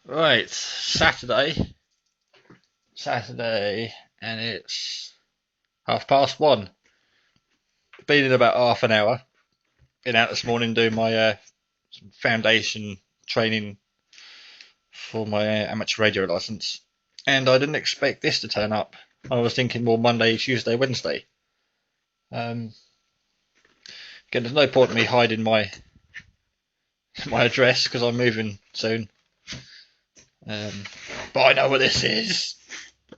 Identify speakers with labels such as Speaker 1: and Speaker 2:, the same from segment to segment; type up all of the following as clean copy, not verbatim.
Speaker 1: Right, Saturday, and it's 1:30. Been in about half an hour. Been out this morning doing my foundation training for my amateur radio license, and I didn't expect this to turn up. I was thinking more Monday, Tuesday, Wednesday. Again, there's no point in me hiding my address because I'm moving soon. But I know what this is.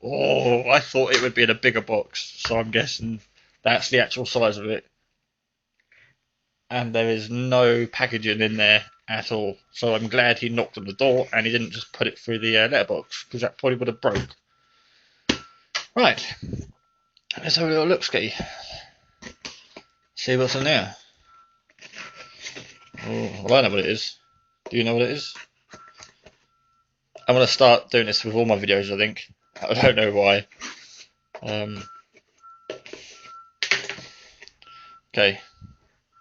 Speaker 1: Oh, I thought it would be in a bigger box, so I'm guessing that's the actual size of it. And there is no packaging in there at all. So I'm glad he knocked on the door and he didn't just put it through the letterbox, because that probably would have broke. Right, let's have a little look ski. See what's in there. Oh, well, I know what it is. Do you know what it is? I'm going to start doing this with all my videos, I think. I don't know why. Okay,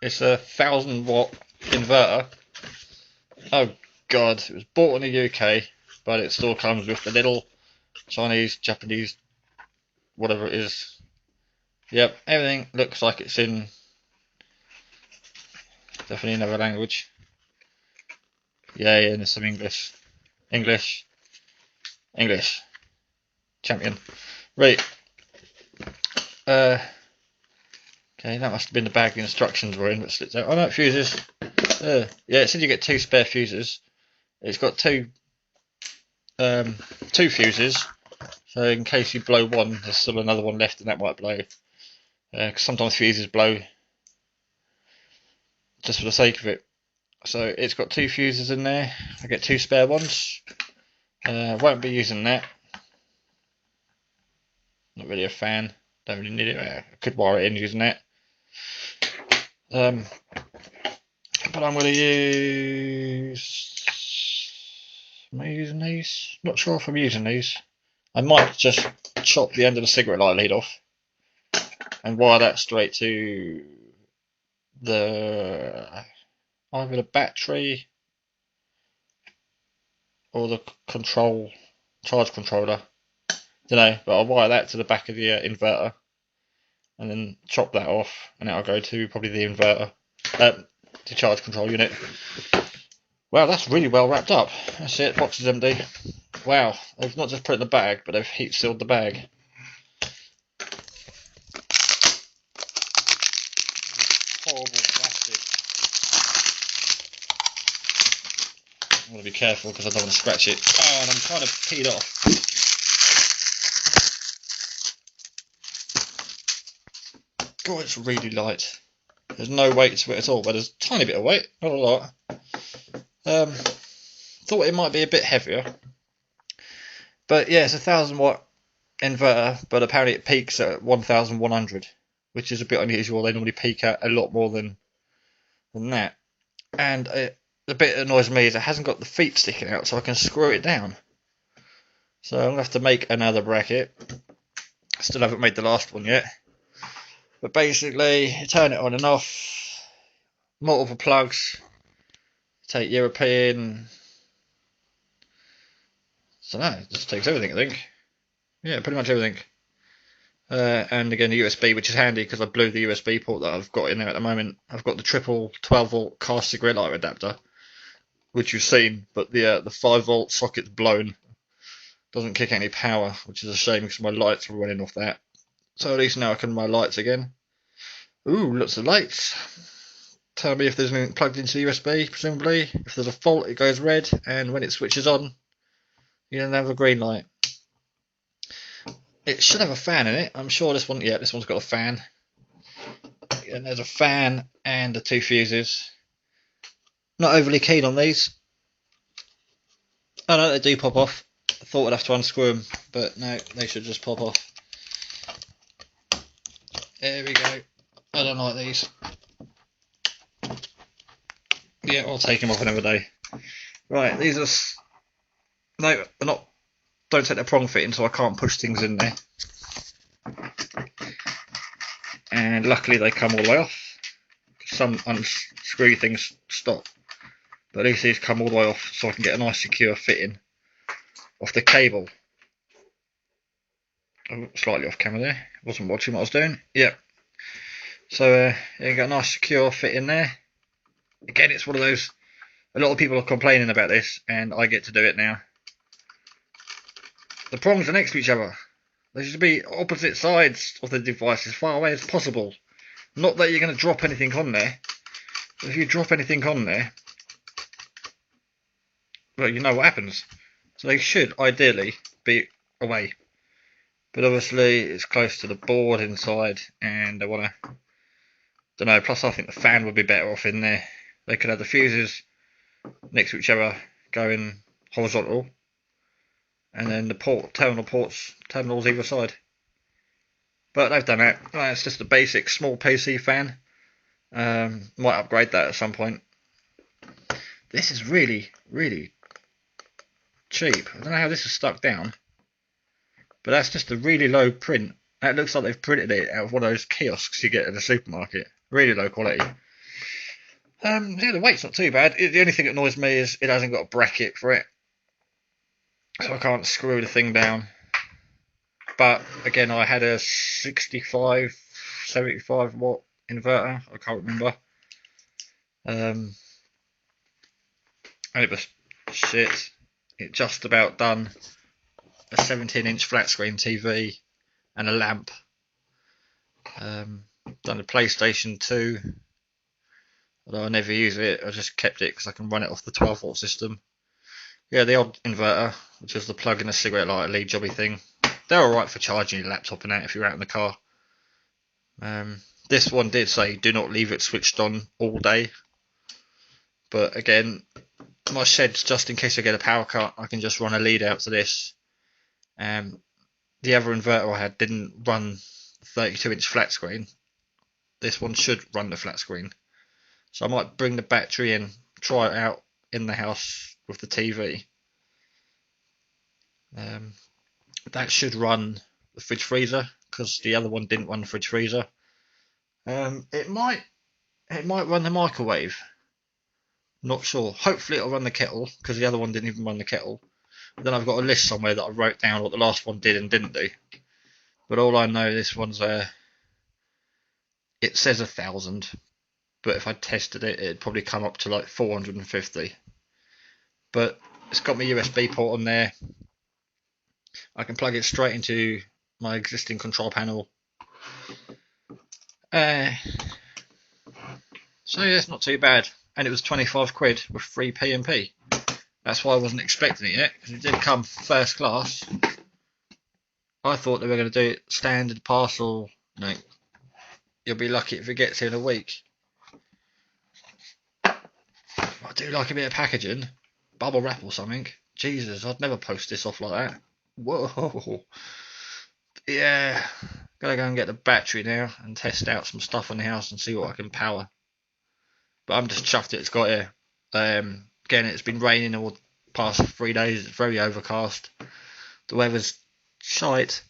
Speaker 1: it's a 1,000-watt inverter. Oh god, it was bought in the UK, but it still comes with the little Chinese, Japanese, whatever it is. Yep, everything looks like it's in definitely another language. Yeah, and there's some English. English. Champion. Right. Okay, that must have been the bag the instructions were in, but slipped out. Oh no, fuses. Yeah, it said you get 2 spare fuses. It's got two fuses, so in case you blow one, there's still another one left, and that might blow. Because sometimes fuses blow just for the sake of it. So it's got 2 fuses in there. I get 2 spare ones. Won't be using that. Not really a fan. Don't really need it. I could wire it in using that. But I'm going to use. Am I using these? Not sure if I'm using these. I might just chop the end of the cigarette lighter lead off and wire that straight to either the battery or the charge controller. Don't know, but I'll wire that to the back of the inverter and then chop that off, and that'll go to probably the inverter, the charge control unit. Wow, that's really well wrapped up. That's it, box is empty. Wow, they've not just put it in the bag, but they've heat sealed the bag. Horrible plastic. I'm going to be careful because I don't want to scratch it. Oh, and I'm trying to peel it off. God, it's really light. There's no weight to it at all, but there's a tiny bit of weight, not a lot. Thought it might be a bit heavier, but yeah, it's a 1,000-watt inverter, but apparently it peaks at 1,100, which is a bit unusual. They normally peak at a lot more than that. And the bit that annoys me is it hasn't got the feet sticking out, so I can screw it down. So I'm going to have to make another bracket. Still haven't made the last one yet. But basically, you turn it on and off, multiple plugs, take European, I don't know, it just takes everything, I think. Yeah, pretty much everything. And again, the USB, which is handy because I blew the USB port that I've got in there at the moment. I've got the triple 12-volt car cigarette lighter adapter, which you've seen, but the 5-volt socket's blown. Doesn't kick any power, which is a shame because my lights were running off that. So at least now I can run my lights again. Ooh, lots of lights. Tell me if there's anything plugged into the USB, presumably. If there's a fault, it goes red, and when it switches on, you don't have a green light. It should have a fan in it. I'm sure this one, yeah, this one's got a fan. And there's a fan and the 2 fuses. Not overly keen on these. Oh no, they do pop off. I thought I'd have to unscrew them, but no, they should just pop off. There we go. I don't like these. Yeah, I'll take them off another day. Right, these are... No, they're not... Don't take the prong fitting, so I can't push things in there. And luckily they come all the way off. Some unscrew things stop. But at least these come all the way off, so I can get a nice secure fitting. off the cable. I'm slightly off camera there. Wasn't watching what I was doing. Yep. So you got a nice secure fit in there. Again, it's one of those. A lot of people are complaining about this, and I get to do it now. The prongs are next to each other. They should be opposite sides of the device as far away as possible. Not that you're going to drop anything on there. But if you drop anything on there, well, you know what happens. So they should ideally be away. But obviously it's close to the board inside, and I want to, don't know, plus I think the fan would be better off in there. They could have the fuses next to each other going horizontal, and then the terminals either side. But they've done that. It's just a basic small PC fan. Might upgrade that at some point. This is really, really cheap. I don't know how this is stuck down, but that's just a really low print. That looks like they've printed it out of one of those kiosks you get in the supermarket. Really low quality. Yeah, the weight's not too bad. The only thing that annoys me is it hasn't got a bracket for it, so I can't screw the thing down. But again, I had a 65, 75 watt inverter. I can't remember. And it was shit. It just about done a 17-inch flat screen TV and a lamp. Done a PlayStation 2, although I never use it. I just kept it because I can run it off the 12 volt system. Yeah, the old inverter, which is the plug in a cigarette lighter lead jobby thing. They're alright for charging your laptop and that if you're out in the car. This one did say do not leave it switched on all day. But again, my shed's just in case I get a power cut, I can just run a lead out to this. The other inverter I had didn't run 32-inch flat screen. This one should run the flat screen. So I might bring the battery in, try it out in the house with the TV. That should run the fridge freezer because the other one didn't run the fridge freezer. It might run the microwave. Not sure. Hopefully it'll run the kettle because the other one didn't even run the kettle. Then I've got a list somewhere that I wrote down what the last one did and didn't do. But all I know, this one's it says 1,000, but if I tested it, it'd probably come up to like 450. But it's got my USB port on there. I can plug it straight into my existing control panel. So yeah, it's not too bad. And it was 25 quid with free P&P. That's why I wasn't expecting it yet, because it did come first class. I thought they were going to do it standard parcel. No, you'll be lucky if it gets here in a week. I do like a bit of packaging. Bubble wrap or something. Jesus, I'd never post this off like that. Whoa. Yeah, gotta go and get the battery now and test out some stuff in the house and see what I can power. But I'm just chuffed it's got here. Again, it's been raining all the past 3 days. It's very overcast. The weather's shite,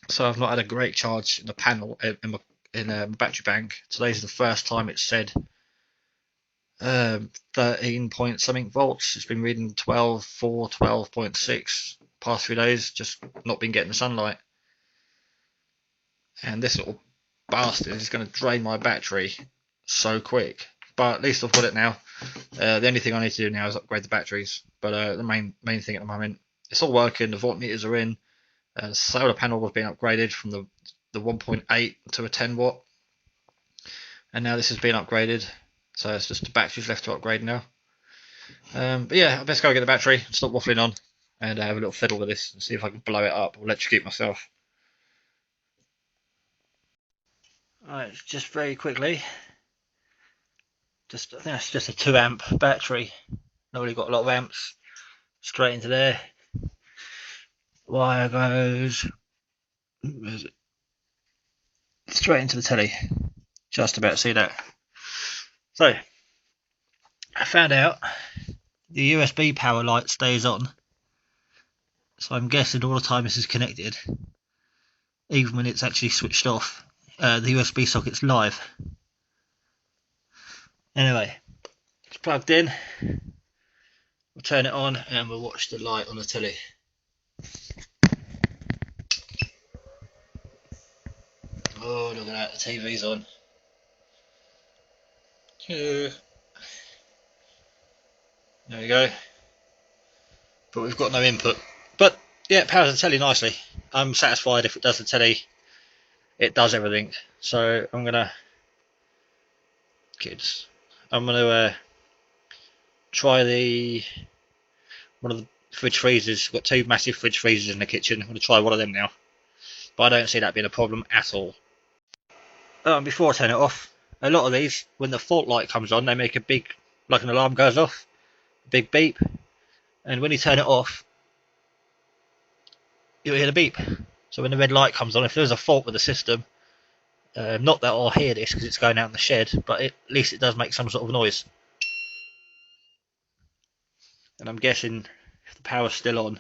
Speaker 1: so I've not had a great charge in the panel in my battery bank. Today's the first time it's said 13 point something volts. It's been reading 12.4, 12.6 past 3 days. Just not been getting the sunlight. And this little bastard is going to drain my battery so quick. But at least I've got it now. The only thing I need to do now is upgrade the batteries. But the main thing at the moment, it's all working. The voltmeters are in. The solar panel was being upgraded from the 1.8 to a 10 watt. And now this has been upgraded. So it's just the batteries left to upgrade now. But yeah, I best go get the battery, stop waffling on, and have a little fiddle with this and see if I can blow it up or electrocute myself. Alright, just very quickly. I think that's just a 2 amp battery. Not really got a lot of amps. Straight into there. Wire goes. Where is it? Straight into the telly. Just about to see that. So, I found out the USB power light stays on. So I'm guessing all the time this is connected, even when it's actually switched off, the USB socket's live. Anyway, it's plugged in. We'll turn it on and we'll watch the light on the telly. look at that, the TV's on. There we go. But we've got no input. But yeah, it powers the telly nicely. I'm satisfied if it does the telly. It does everything. So I'm gonna try one of the fridge freezers. We've got two massive fridge freezers in the kitchen. I'm gonna try one of them now. But I don't see that being a problem at all. Before I turn it off, a lot of these, when the fault light comes on, they make a big, like an alarm goes off, big beep. And when you turn it off, you'll hear the beep. So when the red light comes on, if there's a fault with the system, not that I'll hear this because it's going out in the shed, but at least it does make some sort of noise. And I'm guessing if the power's still on,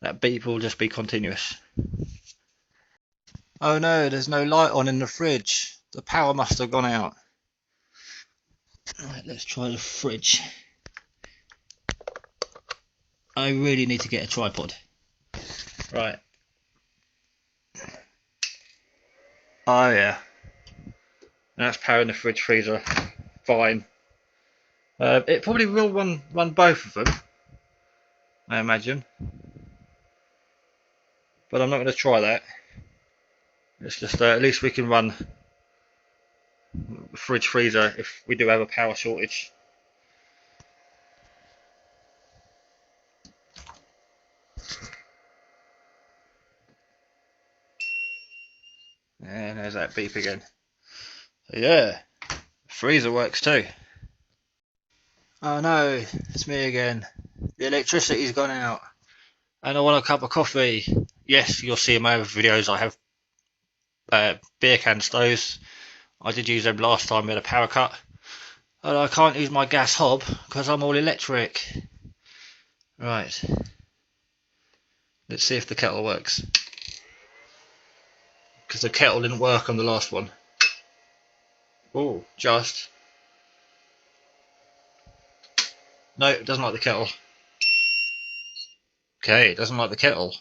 Speaker 1: that beep will just be continuous. Oh no, there's no light on in the fridge. The power must have gone out. Right, let's try the fridge. I really need to get a tripod. Right. Oh yeah. That's powering the fridge freezer. Fine. It probably will run both of them, I imagine. But I'm not going to try that. It's just at least we can run the fridge freezer if we do have a power shortage. And there's that beep again. So yeah, freezer works too. Oh no, it's me again. The electricity's gone out. And I want a cup of coffee. Yes, you'll see in my other videos I have beer can stoves. I did use them last time we had a power cut. And I can't use my gas hob because I'm all electric. Right. Let's see if the kettle works. Because the kettle didn't work on the last one. Oh, just. No, it doesn't like the kettle. Okay, it doesn't like the kettle.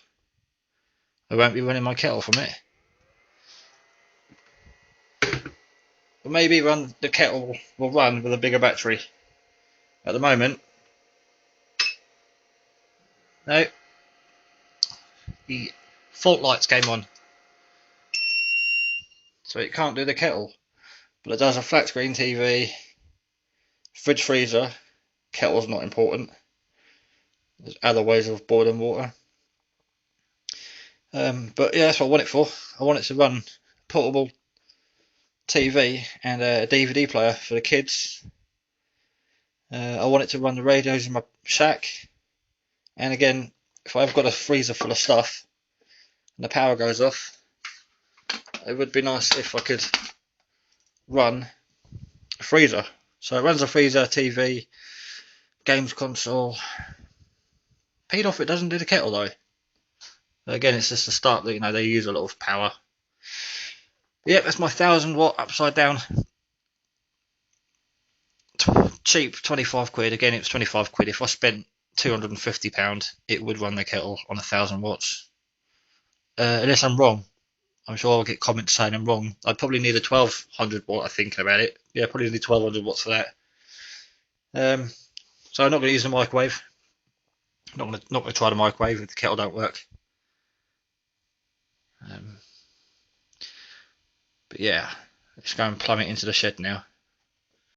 Speaker 1: I won't be running my kettle from it. But maybe the kettle will run with a bigger battery. At the moment, no. The fault lights came on. So it can't do the kettle. But it does a flat screen TV, fridge freezer. Kettle's not important. There's other ways of boiling water. But yeah, that's what I want it for. I want it to run portable TV and a DVD player for the kids. I want it to run the radios in my shack. And again, if I've got a freezer full of stuff and the power goes off, it would be nice if I could run a freezer. So it runs a freezer, TV, games console. Paid off, it doesn't do the kettle though. Again, it's just the start that they use a lot of power. Yep, that's my 1000-watt upside down. Cheap, 25 quid. Again, it was 25 quid. If I spent £250, it would run the kettle on 1000 watts. Unless I'm wrong. I'm sure I'll get comments saying I'm wrong. I'd probably need a 1200 watt, I think, about it. Yeah, probably need 1200 watts for that. So I'm not going to use the microwave. Not going to try the microwave if the kettle don't work. But yeah, let's go and plumb it into the shed now.